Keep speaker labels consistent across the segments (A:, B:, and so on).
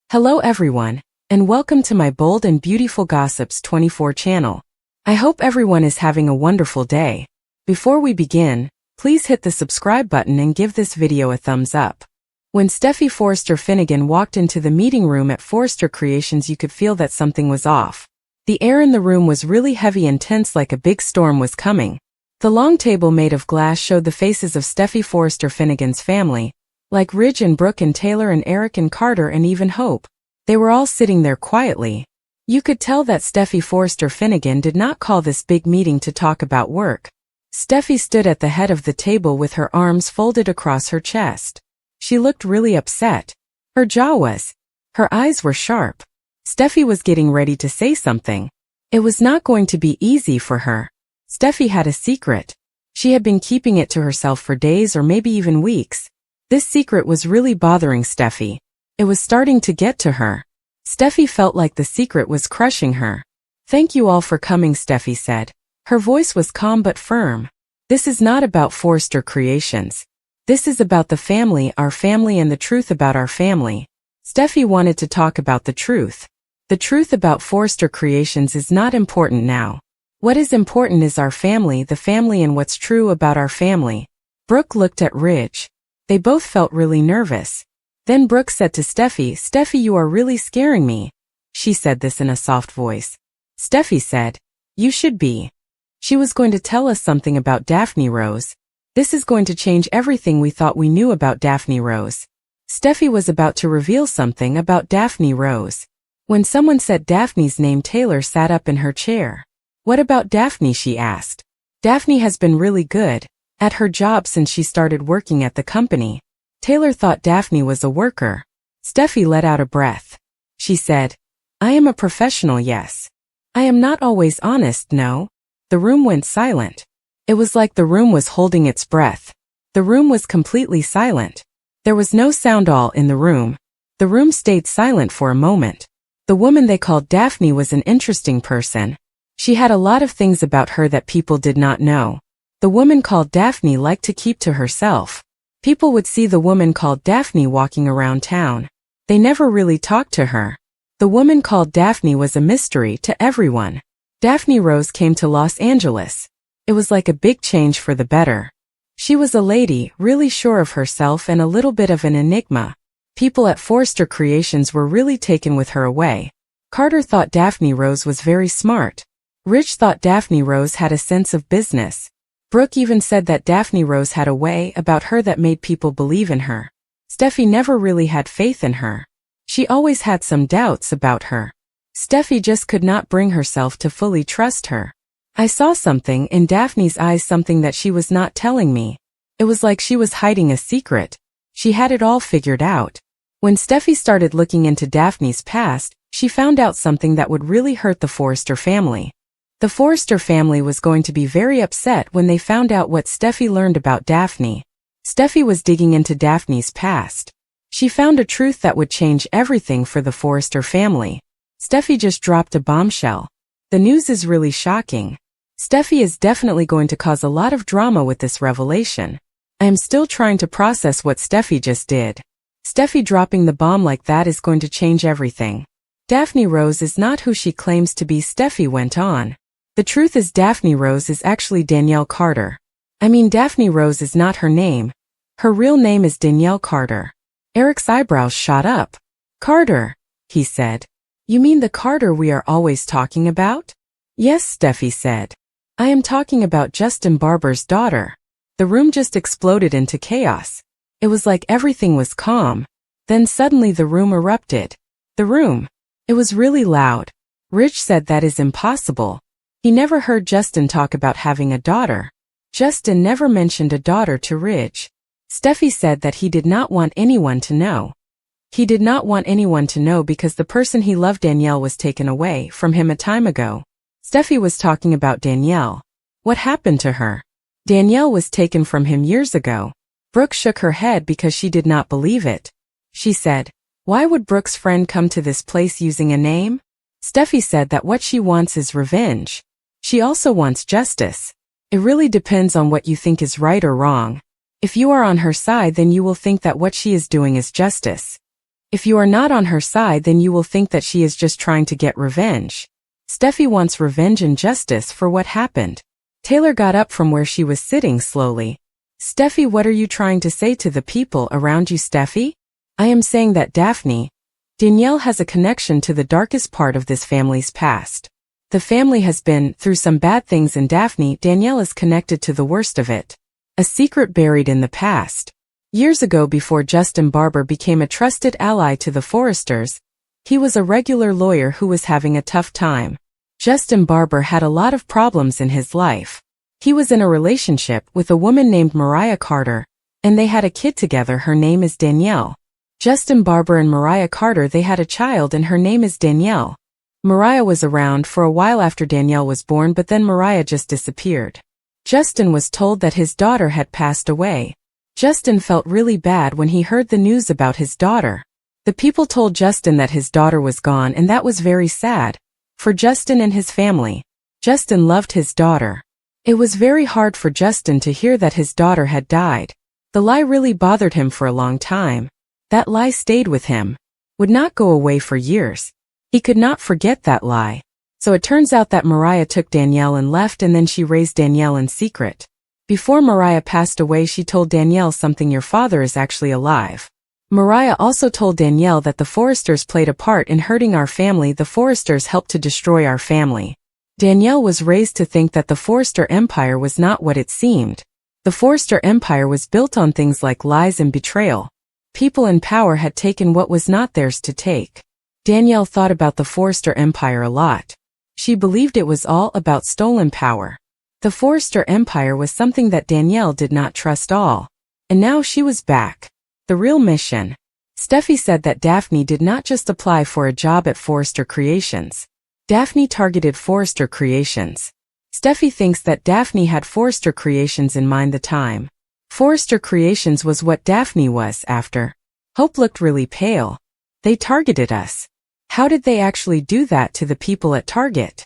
A: Hello everyone, and welcome to my Bold and Beautiful Gossips 24 channel. I hope everyone is having a wonderful day. Before we begin, please hit the subscribe button and give this video a thumbs up. When Steffy Forrester Finnegan walked into the meeting room at Forrester Creations, you could feel that something was off. The air in the room was really heavy and tense, like a big storm was coming. The long table made of glass showed the faces of Steffy Forrester Finnegan's family, like Ridge and Brooke and Taylor and Eric and Carter and even Hope. They were all sitting there quietly. You could tell that Steffy Forrester Finnegan did not call this big meeting to talk about work. Steffy stood at the head of the table with her arms folded across her chest. She looked really upset. Her jaw was. Her eyes were sharp. Steffy was getting ready to say something. It was not going to be easy for her. Steffy had a secret. She had been keeping it to herself for days or maybe even weeks. This secret was really bothering Steffy. It was starting to get to her. Steffy felt like the secret was crushing her. "Thank you all for coming," Steffy said. Her voice was calm but firm. "This is not about Forrester Creations. This is about the family, our family, and the truth about our family." Steffy wanted to talk about the truth. The truth about Forrester Creations is not important now. What is important is our family, the family, and what's true about our family. Brooke looked at Ridge. They both felt really nervous. Then Brooke said to Steffy, "Steffy, you are really scaring me." She said this in a soft voice. Steffy said, "You should be." She was going to tell us something about Daphne Rose. This is going to change everything we thought we knew about Daphne Rose. Steffy was about to reveal something about Daphne Rose. When someone said Daphne's name, Taylor sat up in her chair. "What about Daphne?" she asked. "Daphne has been really good at her job since she started working at the company." Taylor thought Daphne was a worker. Steffy let out a breath. She said, "I am a professional, yes. I am not always honest, no." The room went silent. It was like the room was holding its breath. The room was completely silent. There was no sound all in the room. The room stayed silent for a moment. The woman they called Daphne was an interesting person. She had a lot of things about her that people did not know. The woman called Daphne liked to keep to herself. People would see the woman called Daphne walking around town. They never really talked to her. The woman called Daphne was a mystery to everyone. Daphne Rose came to Los Angeles. It was like a big change for the better. She was a lady, really sure of herself and a little bit of an enigma. People at Forrester Creations were really taken with her away. Carter thought Daphne Rose was very smart. Rich thought Daphne Rose had a sense of business. Brooke even said that Daphne Rose had a way about her that made people believe in her. Steffy never really had faith in her. She always had some doubts about her. Steffy just could not bring herself to fully trust her. "I saw something in Daphne's eyes, something that she was not telling me. It was like she was hiding a secret. She had it all figured out." When Steffy started looking into Daphne's past, she found out something that would really hurt the Forrester family. The Forrester family was going to be very upset when they found out what Steffy learned about Daphne. Steffy was digging into Daphne's past. She found a truth that would change everything for the Forrester family. Steffy just dropped a bombshell. The news is really shocking. Steffy is definitely going to cause a lot of drama with this revelation. I am still trying to process what Steffy just did. Steffy dropping the bomb like that is going to change everything. Daphne Rose is not who she claims to be, Steffy went on. The truth is Daphne Rose is actually Danielle Carter. Daphne Rose is not her name. Her real name is Danielle Carter. Eric's eyebrows shot up. "Carter," he said. "You mean the Carter we are always talking about?" "Yes," Steffy said. "I am talking about Justin Barber's daughter." The room just exploded into chaos. It was like everything was calm. Then suddenly the room erupted. The room. It was really loud. Rich said that is impossible. He never heard Justin talk about having a daughter. Justin never mentioned a daughter to Ridge. Steffy said that he did not want anyone to know. He did not want anyone to know because the person he loved, Danielle, was taken away from him a time ago. Steffy was talking about Danielle. What happened to her? Danielle was taken from him years ago. Brooke shook her head because she did not believe it. She said, "Why would Brooke's friend come to this place using a name?" Steffy said that what she wants is revenge. She also wants justice. It really depends on what you think is right or wrong. If you are on her side, then you will think that what she is doing is justice. If you are not on her side, then you will think that she is just trying to get revenge. Steffy wants revenge and justice for what happened. Taylor got up from where she was sitting slowly. Steffy, what are you trying to say to the people around you, Steffy? I am saying that Daphne, Danielle has a connection to the darkest part of this family's past. The family has been through some bad things, and Danielle is connected to the worst of it. A secret buried in the past. Years ago, before Justin Barber became a trusted ally to the Forresters, he was a regular lawyer who was having a tough time. Justin Barber had a lot of problems in his life. He was in a relationship with a woman named Mariah Carter, and they had a kid together. Her name is Danielle. Justin Barber and Mariah Carter, they had a child, and her name is Danielle. Mariah was around for a while after Danielle was born, but then Mariah just disappeared. Justin was told that his daughter had passed away. Justin felt really bad when he heard the news about his daughter. The people told Justin that his daughter was gone, and that was very sad for Justin and his family. Justin loved his daughter. It was very hard for Justin to hear that his daughter had died. The lie really bothered him for a long time. That lie stayed with him, would not go away for years. He could not forget that lie. So it turns out that Mariah took Danielle and left, and then she raised Danielle in secret. Before Mariah passed away, she told Danielle something: your father is actually alive. Mariah also told Danielle that the Forresters played a part in hurting our family. The Forresters helped to destroy our family. Danielle was raised to think that the Forrester empire was not what it seemed. The Forrester empire was built on things like lies and betrayal. People in power had taken what was not theirs to take. Danielle thought about the Forrester empire a lot. She believed it was all about stolen power. The Forrester empire was something that Danielle did not trust all. And now she was back. The real mission. Steffy said that Daphne did not just apply for a job at Forrester Creations. Daphne targeted Forrester Creations. Steffy thinks that Daphne had Forrester Creations in mind the time. Forrester Creations was what Daphne was after. Hope looked really pale. They targeted us. How did they actually do that to the people at Target?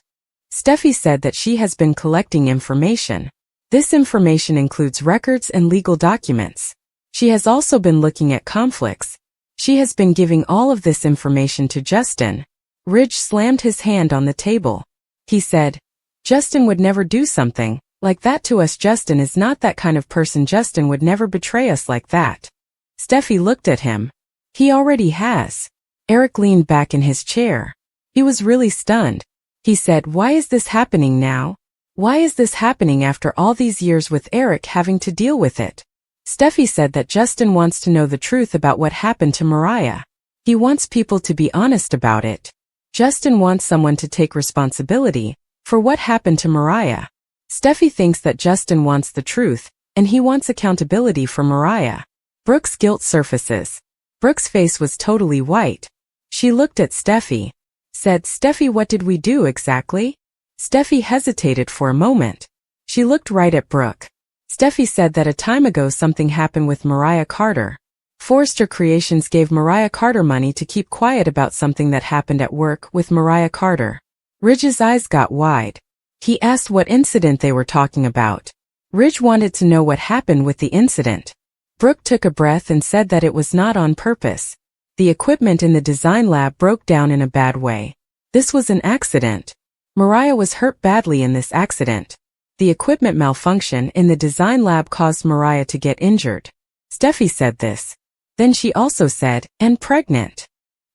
A: Steffy said that she has been collecting information. This information includes records and legal documents. She has also been looking at conflicts. She has been giving all of this information to Justin. Ridge slammed his hand on the table. He said, Justin would never do something like that to us. Justin is not that kind of person. Justin would never betray us like that. Steffy looked at him. He already has. Eric leaned back in his chair. He was really stunned. He said, why is this happening now? Why is this happening after all these years with Eric having to deal with it? Steffy said that Justin wants to know the truth about what happened to Mariah. He wants people to be honest about it. Justin wants someone to take responsibility for what happened to Mariah. Steffy thinks that Justin wants the truth, and he wants accountability for Mariah. Brooke's guilt surfaces. Brooke's face was totally white. She looked at Steffy. Said, Steffy, what did we do exactly? Steffy hesitated for a moment. She looked right at Brooke. Steffy said that a time ago something happened with Mariah Carter. Forrester Creations gave Mariah Carter money to keep quiet about something that happened at work with Mariah Carter. Ridge's eyes got wide. He asked what incident they were talking about. Ridge wanted to know what happened with the incident. Brooke took a breath and said that it was not on purpose. The equipment in the design lab broke down in a bad way. This was an accident. Mariah was hurt badly in this accident. The equipment malfunction in the design lab caused Mariah to get injured. Steffy said this. Then she also said, and pregnant.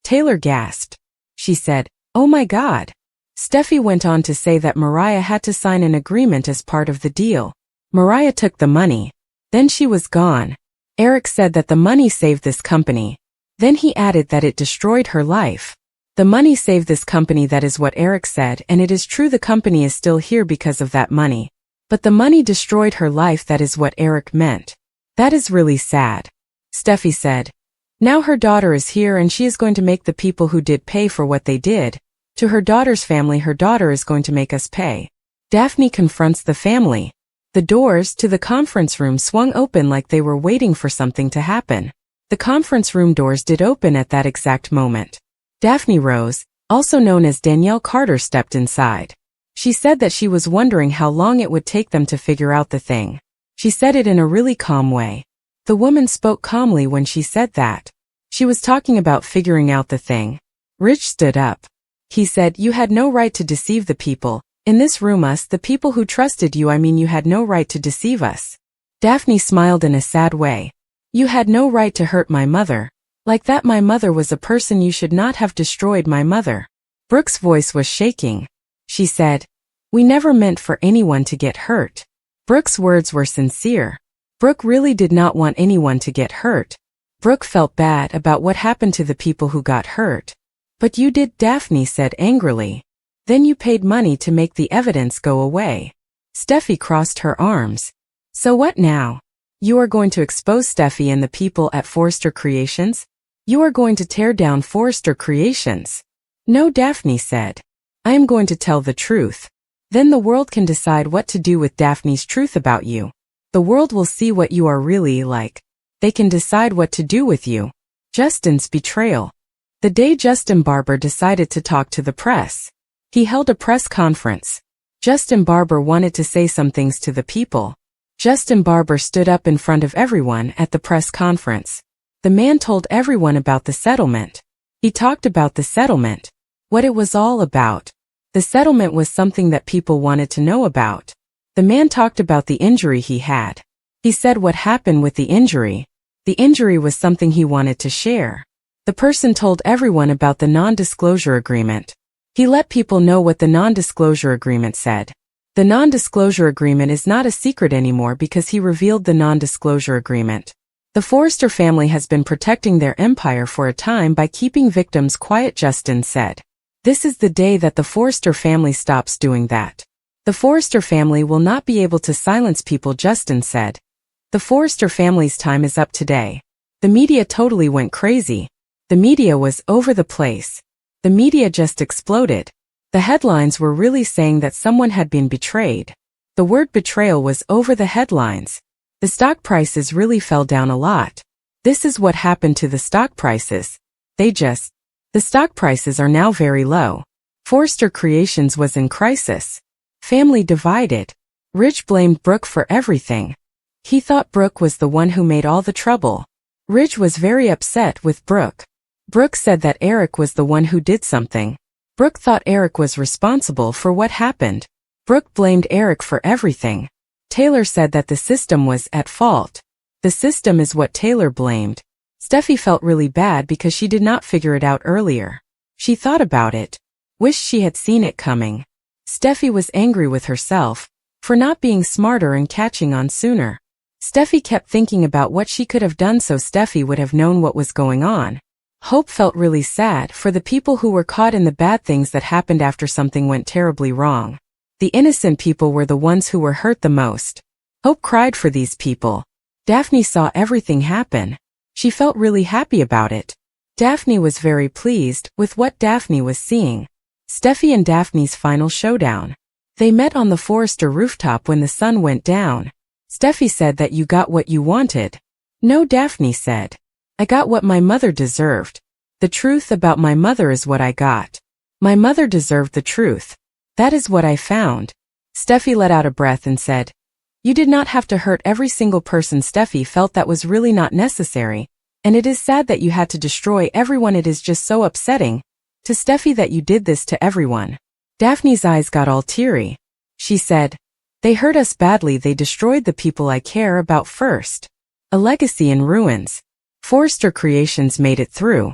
A: Taylor gasped. She said, oh my God. Steffy went on to say that Mariah had to sign an agreement as part of the deal. Mariah took the money. Then she was gone. Eric said that the money saved this company. Then he added that it destroyed her life. The money saved this company, that is what Eric said, and it is true the company is still here because of that money. But the money destroyed her life, that is what Eric meant. That is really sad. Steffy said. Now her daughter is here and she is going to make the people who did pay for what they did. To her daughter's family, her daughter is going to make us pay. Daphne confronts the family. The doors to the conference room swung open like they were waiting for something to happen. The conference room doors did open at that exact moment. Daphne Rose, also known as Danielle Carter, stepped inside. She said that she was wondering how long it would take them to figure out the thing. She said it in a really calm way. The woman spoke calmly when she said that. She was talking about figuring out the thing. Rich stood up. He said, "You had no right to deceive the people. In this room, us, the people who trusted you, you had no right to deceive us." Daphne smiled in a sad way. "You had no right to hurt my mother. Like that my mother was a person, you should not have destroyed my mother." Brooke's voice was shaking. She said, "We never meant for anyone to get hurt." Brooke's words were sincere. Brooke really did not want anyone to get hurt. Brooke felt bad about what happened to the people who got hurt. "But you did," Daphne said angrily. "Then you paid money to make the evidence go away." Steffy crossed her arms. "So what now? You are going to expose Steffy and the people at Forrester Creations? You are going to tear down Forrester Creations?" "No," Daphne said. "I am going to tell the truth. Then the world can decide what to do with Daphne's truth about you. The world will see what you are really like. They can decide what to do with you." Justin's betrayal. The day Justin Barber decided to talk to the press. He held a press conference. Justin Barber wanted to say some things to the people. Justin Barber stood up in front of everyone at the press conference. The man told everyone about the settlement. He talked about the settlement, what it was all about. The settlement was something that people wanted to know about. The man talked about the injury he had. He said what happened with the injury. The injury was something he wanted to share. The person told everyone about the non-disclosure agreement. He let people know what the non-disclosure agreement said. The non-disclosure agreement is not a secret anymore because he revealed the non-disclosure agreement. The Forrester family has been protecting their empire for a time by keeping victims quiet, Justin said. This is the day that the Forrester family stops doing that. The Forrester family will not be able to silence people, Justin said. The Forrester family's time is up today. The media totally went crazy. The media was over the place. The media just exploded. The headlines were really saying that someone had been betrayed. The word betrayal was over the headlines. The stock prices really fell down a lot. This is what happened to the stock prices. The stock prices are now very low. Forrester Creations was in crisis. Family divided. Rich blamed Brooke for everything. He thought Brooke was the one who made all the trouble. Rich was very upset with Brooke. Brooke said that Eric was the one who did something. Brooke thought Eric was responsible for what happened. Brooke blamed Eric for everything. Taylor said that the system was at fault. The system is what Taylor blamed. Steffy felt really bad because she did not figure it out earlier. She thought about it. Wished she had seen it coming. Steffy was angry with herself for not being smarter and catching on sooner. Steffy kept thinking about what she could have done so Steffy would have known what was going on. Hope felt really sad for the people who were caught in the bad things that happened after something went terribly wrong. The innocent people were the ones who were hurt the most. Hope cried for these people. Daphne saw everything happen. She felt really happy about it. Daphne was very pleased with what Daphne was seeing. Steffy and Daphne's final showdown. They met on the Forrester rooftop when the sun went down. Steffy said that you got what you wanted. No, Daphne said. I got what my mother deserved. The truth about my mother is what I got. My mother deserved the truth. That is what I found. Steffy let out a breath and said, "You did not have to hurt every single person." Steffy felt that was really not necessary, and it is sad that you had to destroy everyone. It is just so upsetting to Steffy that you did this to everyone. Daphne's eyes got all teary. She said, "They hurt us badly. They destroyed the people I care about first. A legacy in ruins." Forrester Creations made it through.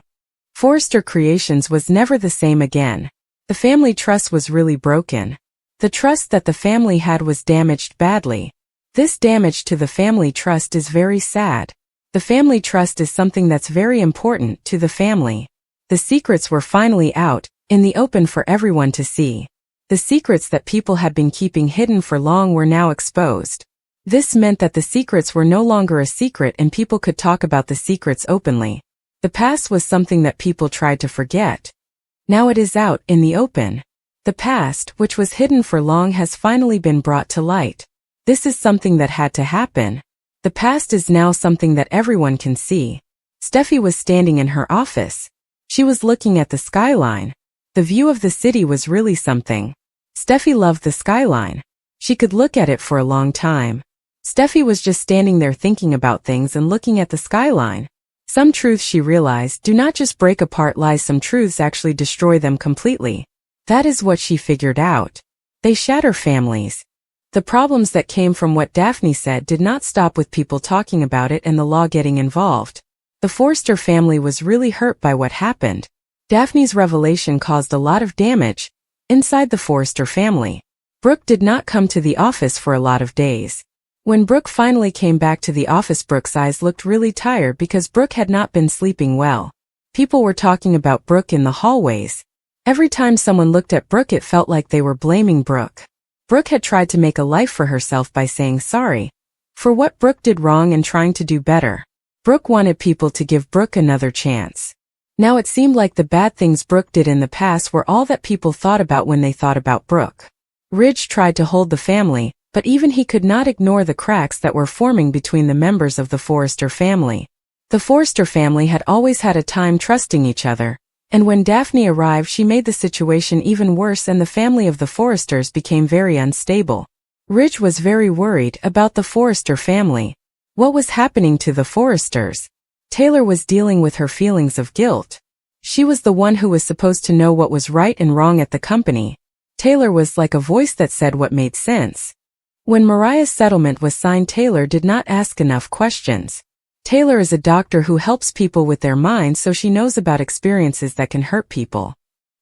A: Forrester Creations was never the same again. The family trust was really broken. The trust that the family had was damaged badly. This damage to the family trust is very sad. The family trust is something that's very important to the family. The secrets were finally out, in the open for everyone to see. The secrets that people had been keeping hidden for long were now exposed. This meant that the secrets were no longer a secret and people could talk about the secrets openly. The past was something that people tried to forget. Now it is out in the open. The past, which was hidden for long, has finally been brought to light. This is something that had to happen. The past is now something that everyone can see. Steffy was standing in her office. She was looking at the skyline. The view of the city was really something. Steffy loved the skyline. She could look at it for a long time. Steffy was just standing there thinking about things and looking at the skyline. Some truths she realized do not just break apart lies, some truths actually destroy them completely. That is what she figured out. They shatter families. The problems that came from what Daphne said did not stop with people talking about it and the law getting involved. The Forrester family was really hurt by what happened. Daphne's revelation caused a lot of damage inside the Forrester family. Brooke did not come to the office for a lot of days. When Brooke finally came back to the office, Brooke's eyes looked really tired because Brooke had not been sleeping well. People were talking about Brooke in the hallways. Every time someone looked at Brooke, it felt like they were blaming Brooke. Brooke had tried to make a life for herself by saying sorry for what Brooke did wrong and trying to do better. Brooke wanted people to give Brooke another chance. Now it seemed like the bad things Brooke did in the past were all that people thought about when they thought about Brooke. Ridge tried to hold the family, but even he could not ignore the cracks that were forming between the members of the Forrester family. The Forrester family had always had a time trusting each other, and when Daphne arrived, she made the situation even worse, and the family of the Forresters became very unstable. Ridge was very worried about the Forrester family. What was happening to the Forresters? Taylor was dealing with her feelings of guilt. She was the one who was supposed to know what was right and wrong at the company. Taylor was like a voice that said what made sense. When Mariah's settlement was signed, Taylor did not ask enough questions. Taylor is a doctor who helps people with their minds, so she knows about experiences that can hurt people.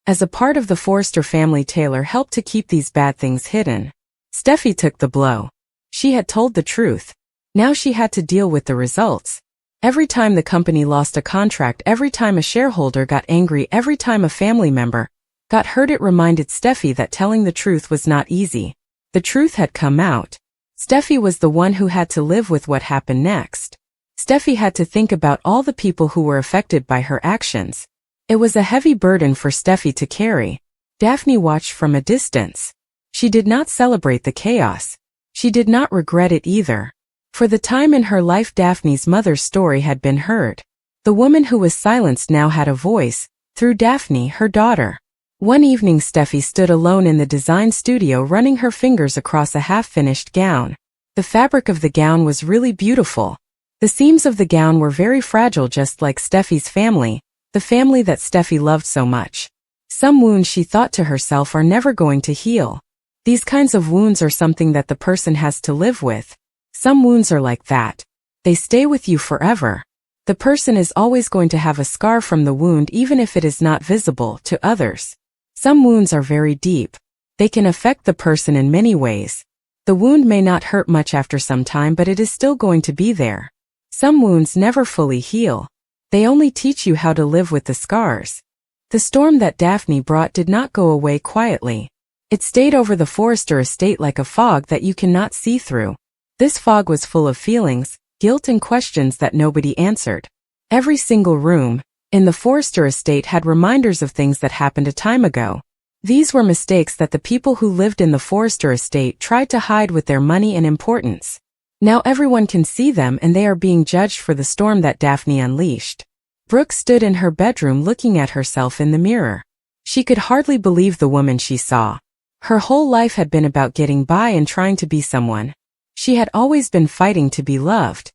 A: As a part of the Forrester family, Taylor helped to keep these bad things hidden. Steffy took the blow. She had told the truth. Now she had to deal with the results. Every time the company lost a contract, every time a shareholder got angry, every time a family member got hurt, it reminded Steffy that telling the truth was not easy. The truth had come out. Steffy was the one who had to live with what happened next. Steffy had to think about all the people who were affected by her actions. It was a heavy burden for Steffy to carry. Daphne watched from a distance. She did not celebrate the chaos. She did not regret it either. For the time in her life, Daphne's mother's story had been heard. The woman who was silenced now had a voice, through Daphne, her daughter. One evening, Steffy stood alone in the design studio, running her fingers across a half-finished gown. The fabric of the gown was really beautiful. The seams of the gown were very fragile, just like Steffy's family, the family that Steffy loved so much. Some wounds, she thought to herself, are never going to heal. These kinds of wounds are something that the person has to live with. Some wounds are like that. They stay with you forever. The person is always going to have a scar from the wound, even if it is not visible to others. Some wounds are very deep. They can affect the person in many ways. The wound may not hurt much after some time, but it is still going to be there. Some wounds never fully heal. They only teach you how to live with the scars. The storm that Daphne brought did not go away quietly. It stayed over the Forrester estate like a fog that you cannot see through. This fog was full of feelings, guilt, and questions that nobody answered. Every single room in the Forrester estate had reminders of things that happened a time ago. These were mistakes that the people who lived in the Forrester estate tried to hide with their money and importance. Now everyone can see them, and they are being judged for the storm that Daphne unleashed. Brooke stood in her bedroom looking at herself in the mirror. She could hardly believe the woman she saw. Her whole life had been about getting by and trying to be someone. She had always been fighting to be loved.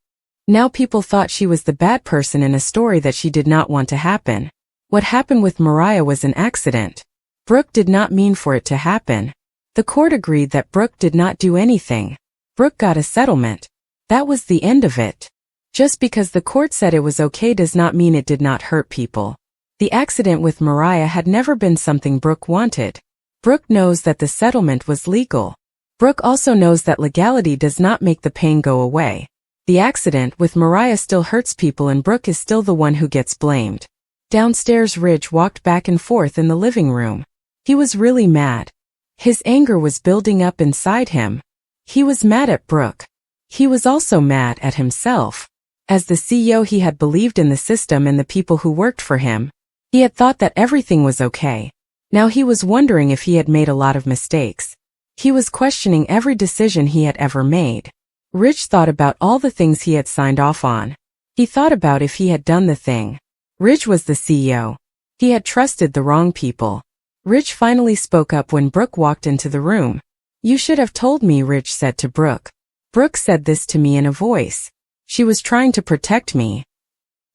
A: Now people thought she was the bad person in a story that she did not want to happen. What happened with Mariah was an accident. Brooke did not mean for it to happen. The court agreed that Brooke did not do anything. Brooke got a settlement. That was the end of it. Just because the court said it was okay does not mean it did not hurt people. The accident with Mariah had never been something Brooke wanted. Brooke knows that the settlement was legal. Brooke also knows that legality does not make the pain go away. The accident with Mariah still hurts people, and Brooke is still the one who gets blamed. Downstairs, Ridge walked back and forth in the living room. He was really mad. His anger was building up inside him. He was mad at Brooke. He was also mad at himself. As the CEO, he had believed in the system and the people who worked for him. He had thought that everything was okay. Now he was wondering if he had made a lot of mistakes. He was questioning every decision he had ever made. Ridge thought about all the things he had signed off on. He thought about if he had done the thing. Ridge was the CEO. He had trusted the wrong people. Ridge finally spoke up when Brooke walked into the room. "You should have told me," Ridge said to Brooke. "Brooke said this to me in a voice. She was trying to protect me."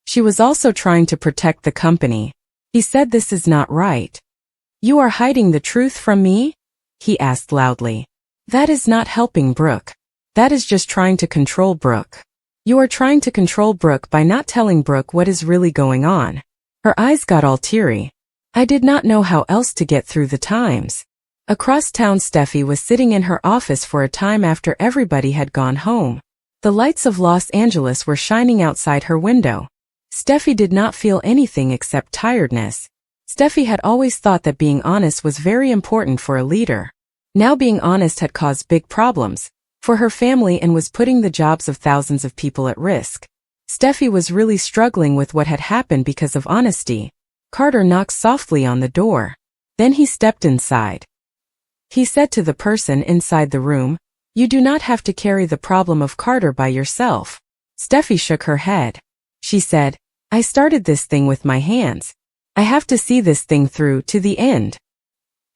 A: She was also trying to protect the company. He said, "This is not right." "You are hiding the truth from me?" he asked loudly. "That is not helping Brooke. That is just trying to control Brooke. You are trying to control Brooke by not telling Brooke what is really going on." Her eyes got all teary. I did not know how else to get through the times. Across town, Steffi was sitting in her office for a time after everybody had gone home. The lights of Los Angeles were shining outside her window. Steffi did not feel anything except tiredness. Steffi had always thought that being honest was very important for a leader. Now being honest had caused big problems for her family and was putting the jobs of thousands of people at risk. Steffi was really struggling with what had happened because of honesty. Carter knocked softly on the door. Then he stepped inside. He said to the person inside the room, "You do not have to carry the problem of Carter by yourself." Steffi shook her head. She said, "I started this thing with my hands. I have to see this thing through to the end."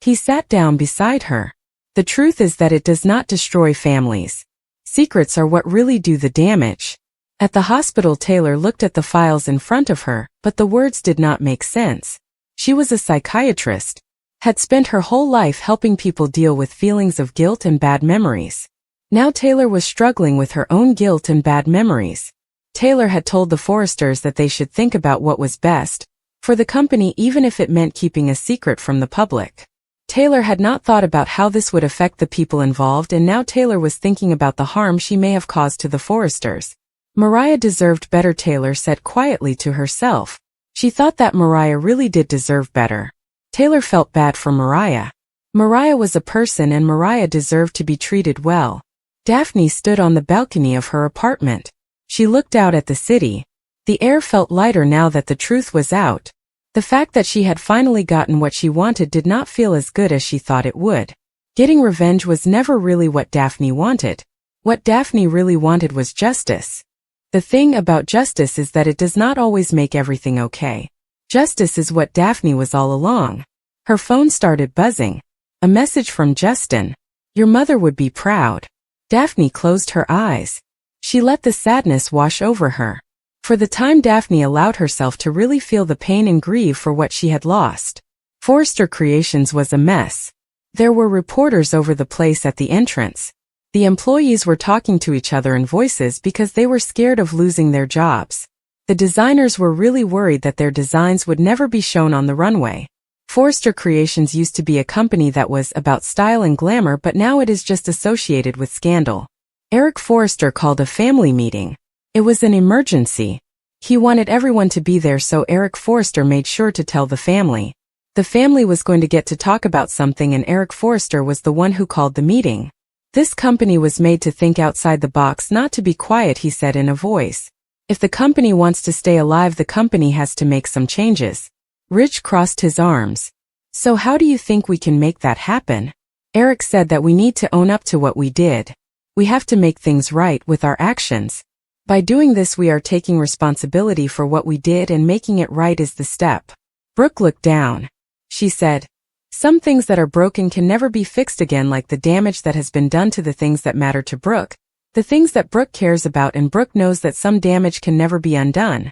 A: He sat down beside her. "The truth is that it does not destroy families. Secrets are what really do the damage." At the hospital, Taylor looked at the files in front of her, but the words did not make sense. She was a psychiatrist, had spent her whole life helping people deal with feelings of guilt and bad memories. Now Taylor was struggling with her own guilt and bad memories. Taylor had told the Forresters that they should think about what was best for the company, even if it meant keeping a secret from the public. Taylor had not thought about how this would affect the people involved, and now Taylor was thinking about the harm she may have caused to the Forresters. Mariah deserved better, Taylor said quietly to herself. She thought that Mariah really did deserve better. Taylor felt bad for Mariah. Mariah was a person and Mariah deserved to be treated well. Daphne stood on the balcony of her apartment. She looked out at the city. The air felt lighter now that the truth was out. The fact that she had finally gotten what she wanted did not feel as good as she thought it would. Getting revenge was never really what Daphne wanted. What Daphne really wanted was justice. The thing about justice is that it does not always make everything okay. Justice is what Daphne was all along. Her phone started buzzing. A message from Justin. "Your mother would be proud." Daphne closed her eyes. She let the sadness wash over her. For the time, Daphne allowed herself to really feel the pain and grieve for what she had lost. Forrester Creations was a mess. There were reporters over the place at the entrance. The employees were talking to each other in voices because they were scared of losing their jobs. The designers were really worried that their designs would never be shown on the runway. Forrester Creations used to be a company that was about style and glamour, but now it is just associated with scandal. Eric Forrester called a family meeting. It was an emergency. He wanted everyone to be there, so Eric Forrester made sure to tell the family. The family was going to get to talk about something, and Eric Forrester was the one who called the meeting. "This company was made to think outside the box, not to be quiet," he said in a voice. "If the company wants to stay alive, the company has to make some changes." Rich crossed his arms. "So how do you think we can make that happen?" Eric said that we need to own up to what we did. We have to make things right with our actions. By doing this, we are taking responsibility for what we did, and making it right is the step. Brooke looked down. She said, "Some things that are broken can never be fixed again, like the damage that has been done to the things that matter to Brooke, the things that Brooke cares about, and Brooke knows that some damage can never be undone."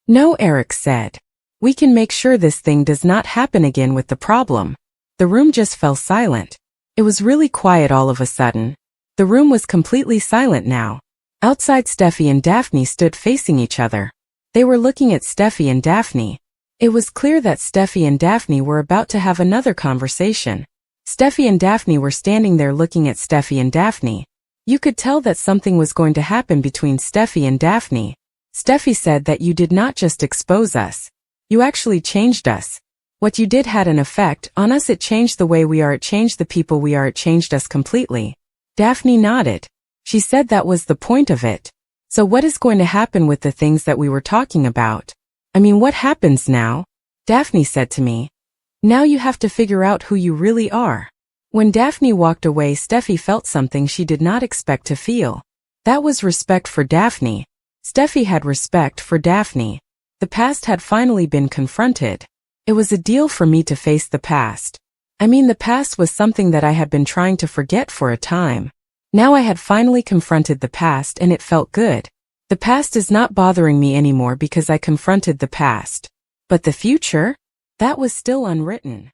A: "No," Eric said. "We can make sure this thing does not happen again with the problem." The room just fell silent. It was really quiet all of a sudden. The room was completely silent now. Outside, Steffi and Daphne stood facing each other. They were looking at Steffi and Daphne. It was clear that Steffi and Daphne were about to have another conversation. Steffi and Daphne were standing there looking at Steffi and Daphne. You could tell that something was going to happen between Steffi and Daphne. Steffi said that you did not just expose us. You actually changed us. What you did had an effect on us. It changed the way we are. It changed the people we are. It changed us completely. Daphne nodded. She said that was the point of it. So what is going to happen with the things that we were talking about? I mean, what happens now? Daphne said to me. Now you have to figure out who you really are. When Daphne walked away, Steffi felt something she did not expect to feel. That was respect for Daphne. Steffi had respect for Daphne. The past had finally been confronted. It was a deal for me to face the past. I mean, the past was something that I had been trying to forget for a time. Now I had finally confronted the past, and it felt good. The past is not bothering me anymore because I confronted the past. But the future? That was still unwritten.